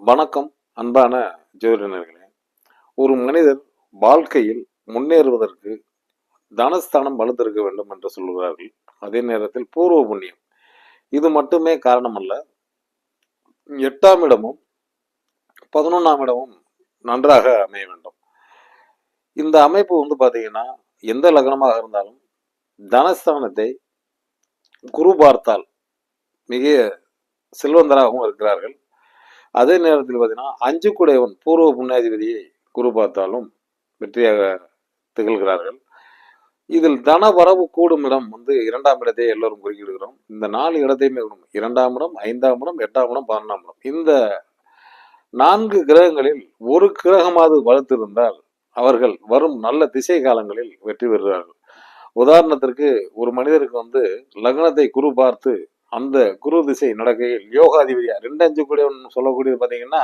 வணக்கம் அன்பான ஜோதிடர்களே. ஒரு மனிதர் வாழ்க்கையில் முன்னேறுவதற்கு தனஸ்தானம் வலுத்திருக்க வேண்டும் என்று சொல்கிறார்கள். அதே நேரத்தில் பூர்வ புண்ணியம் இது மட்டுமே காரணம் அல்ல. 8ஆம் இடமும் 11ஆம் இடமும் நன்றாக அமைய வேண்டும். இந்த அமைப்பு பாத்தீங்கன்னா எந்த லக்னமாக இருந்தாலும் தனஸ்தானத்தை குரு பார்த்தால் மிக செல்வந்தராகவும் இருக்கிறார்கள். அதே நேரத்தில் பார்த்தீங்கன்னா 5 கூடையவன் பூர்வ புண்ணியாதிபதியை குரு பார்த்தாலும் வெற்றியாக திகழ்கிறார்கள். இதில் தன வரவு கூடும் இடம் 2ஆம் இடத்தை எல்லோரும் குறிக்கிடுகிறோம். இந்த 4 இடத்தையுமே 2ஆம் இடம், 5ஆம் இடம், 8ஆம் இடம், 11ஆம் இடம், இந்த 4 கிரகங்களில் ஒரு கிரகமாவது வலுத்திருந்தால் அவர்கள் வரும் நல்ல திசை காலங்களில் வெற்றி பெறுகிறார்கள். உதாரணத்திற்கு ஒரு மனிதருக்கு லக்னத்தை குரு பார்த்து அந்த குரு திசை நடக்கையில் யோகாதிபதியா 2-5 கூட சொல்லக்கூடியது பாத்தீங்கன்னா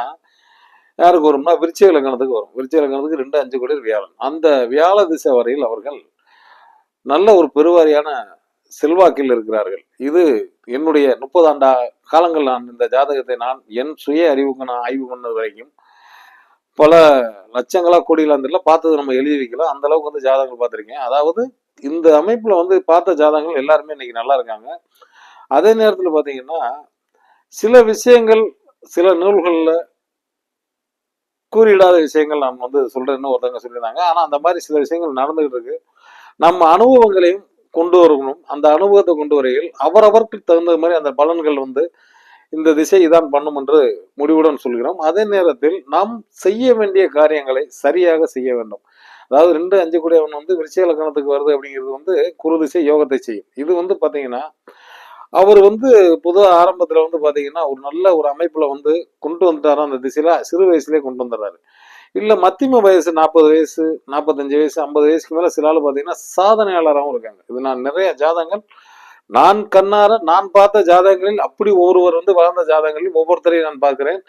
யாருக்கு வரும்னா விருச்சிக லக்னத்துக்கு வரும். விருச்சிக லக்னத்துக்கு 2-5 கூட வியாழன். அந்த வியாழ திசை வரையில் அவர்கள் நல்ல ஒரு பெருவாரியான செல்வாக்கில் இருக்கிறார்கள். இது என்னுடைய 30 ஆண்டு காலங்கள் நான் இந்த ஜாதகத்தை என் சுய அறிவுக்கு நான் ஆய்வு பண்ணது வரைக்கும் பல லட்சங்களா கோடிகளா தெரியல பார்த்தது நம்ம எழுதி வைக்கலாம். அந்த அளவுக்கு ஜாதகங்கள் பார்த்திருக்கேன். அதாவது இந்த அமைப்புல பார்த்த ஜாதகங்கள் எல்லாருமே இன்னைக்கு நல்லா இருக்காங்க. அதே நேரத்தில் பாத்தீங்கன்னா சில விஷயங்கள் சில நூல்கள்ல கூறியிடாத விஷயங்கள் நாம் சொல்றேன்னு ஒருத்தவங்க சொல்லியிருந்தாங்க. ஆனா அந்த மாதிரி சில விஷயங்கள் நடந்துகிட்டு இருக்கு. நம்ம அனுபவங்களையும் கொண்டு வரணும். அந்த அனுபவத்தை கொண்டு வரையில் அவரவருக்கு தகுந்த மாதிரி அந்த பலன்கள் இந்த திசை இதான் பண்ணும் என்று முடிவுடன் சொல்கிறோம். அதே நேரத்தில் நாம் செய்ய வேண்டிய காரியங்களை சரியாக செய்ய வேண்டும். அதாவது 2-5 கூடியவன் விருச்சிக லக்னத்துக்கு வருது அப்படிங்கிறது குரு திசை யோகத்தை செய்யும். இது பாத்தீங்கன்னா அவர் பொதுவா ஆரம்பத்துல பாத்தீங்கன்னா ஒரு நல்ல ஒரு அமைப்புல கொண்டு வந்துட்டாரோ அந்த திசையில சிறு வயசுலயே கொண்டு வந்துடுறாரு. இல்ல மத்தியம வயசு 40 வயசு 45 வயசு 50 வயசுக்கு மேல சில ஆள் பாத்தீங்கன்னா சாதனையாளராகவும் இருக்காங்க. இது நான் நிறைய ஜாதகங்கள் நான் கண்ணார நான் பார்த்த ஜாதகங்களில் அப்படி ஒருவர் வளர்ந்த ஜாதகங்களில் ஒவ்வொருத்தரையும் நான் பார்க்கிறேன்.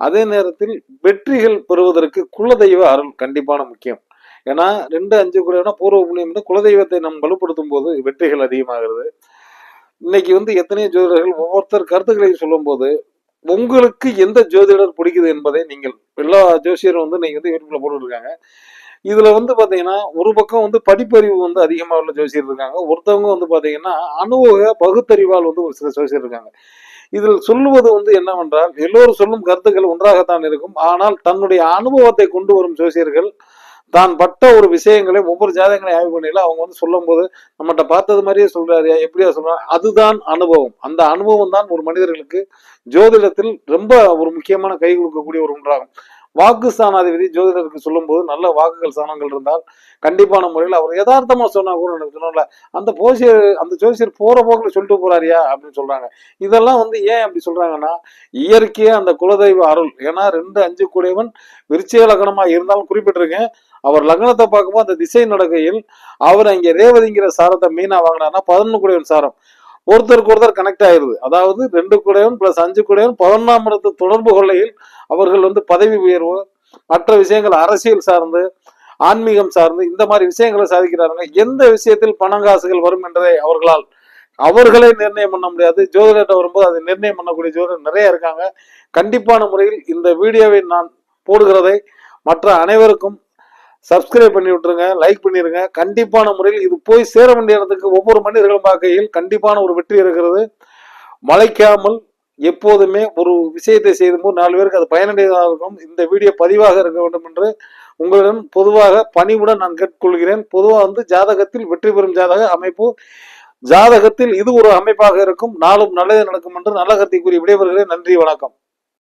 அதே நேரத்தில் வெற்றிகள் பெறுவதற்கு குலதெய்வ அருள் கண்டிப்பான முக்கியம். ஏன்னா 2-5 கூட பூர்வ புண்ணியம் குலதெய்வத்தை நாம் வலுப்படுத்தும் போது வெற்றிகள் அதிகமாகிறது. இன்னைக்கு எத்தனையோ ஜோதிடர்கள் ஒவ்வொருத்தர் கருத்துக்களை சொல்லும் போது உங்களுக்கு எந்த ஜோதிடர் பிடிக்குது என்பதை நீங்கள் எல்லா ஜோசியரும் நீங்க யூடியூப்ல போட்டு இருக்காங்க. இதுல பாத்தீங்கன்னா ஒரு பக்கம் படிப்பறிவு அதிகமா உள்ள ஜோசியர் இருக்காங்க. ஒருத்தவங்க பாத்தீங்கன்னா அனுபவ பகுத்தறிவால் ஒரு சில ஜோசியர் இருக்காங்க. இதில் சொல்லுவது என்னவென்றால் எல்லோரும் சொல்லும் கருத்துக்கள் ஒன்றாகத்தான் இருக்கும். ஆனால் தன்னுடைய அனுபவத்தை கொண்டு வரும் ஜோசியர்கள் தான் பட்ட ஒரு விஷயங்களை ஒவ்வொரு ஜாதகங்களையும் ஆய்வு பண்ணல அவங்க சொல்லும் போது நம்மகிட்ட பார்த்தது மாதிரியே சொல்றாரு, எப்படியா சொல்றாரு, அதுதான் அனுபவம். அந்த அனுபவம் தான் ஒரு மனிதர்களுக்கு ஜோதிடத்தில் ரொம்ப ஒரு முக்கியமான கை கொடுக்கக்கூடிய ஒரு ஒன்றாகும். வாக்கு ஸ்தானாதிபதி ஜோதிடருக்கு சொல்லும் போது நல்ல வாக்குகள் ஸ்தானங்கள் இருந்தால் கண்டிப்பான முறையில் அவர் யதார்த்தமா சொன்னா கூட எனக்கு சொன்னோம்ல அந்த ஜோசியர் போற போக்குல சொல்லிட்டு போறாரியா அப்படின்னு சொல்றாங்க. இதெல்லாம் ஏன் அப்படி சொல்றாங்கன்னா இயற்கையா அந்த குலதெய்வ அருள். ஏன்னா 2-5 கூடியவன் விருச்சிக லக்னமா இருந்தாலும் குறிப்பிட்டிருக்கேன். அவர் லக்னத்தை பார்க்கும்போது அந்த திசை நடக்கையில் அவர் அங்கே ரேவதிங்கிற சாரத்தை மீனா வாங்கினார்னா 11 கூடியவன் சாரம் ஒருத்தருக்கு ஒருத்தர் கனெக்ட் ஆயிருது. அதாவது 2 கூடையவன் பிளஸ் 5 கூடையவன் 11ஆம் இடத்து தொடர்பு கொள்ளையில் அவர்கள் பதவி உயர்வு மற்ற விஷயங்கள் அரசியல் சார்ந்து ஆன்மீகம் சார்ந்து இந்த மாதிரி விஷயங்களை சாதிக்கிறாருங்க. எந்த விஷயத்தில் பணங்காசுகள் வரும் என்றதை அவர்களே நிர்ணயம் பண்ண முடியாது. ஜோதிடத்தை வரும்போது அதை நிர்ணயம் பண்ணக்கூடிய ஜோதிடர் நிறைய இருக்காங்க. கண்டிப்பான முறையில் இந்த வீடியோவை நான் போடுகிறதை மற்ற அனைவருக்கும் சப்ஸ்கிரைப் பண்ணி விட்டுருங்க, லைக் பண்ணிருங்க. கண்டிப்பான முறையில் இது போய் சேர வேண்டிய இடத்துக்கு ஒவ்வொரு மனிதர்களும் பார்க்கையில் கண்டிப்பான ஒரு வெற்றி இருக்கிறது. மலைக்காமல் எப்போதுமே ஒரு விஷயத்தை செய்யும் போது 4 பேருக்கு அது பயனடைவதாக இருக்கும். இந்த வீடியோ பதிவாக இருக்க வேண்டும் என்று உங்களிடம் பொதுவாக பணிவுடன் நான் கேட்டுக்கொள்கிறேன். பொதுவாக ஜாதகத்தில் வெற்றி பெறும் ஜாதக அமைப்பு ஜாதகத்தில் இது ஒரு அமைப்பாக இருக்கும். நாளும் நல்லது நடக்கும் என்று நல்ல கருத்தை கூறி விடைபெறுகிறேன். நன்றி, வணக்கம்.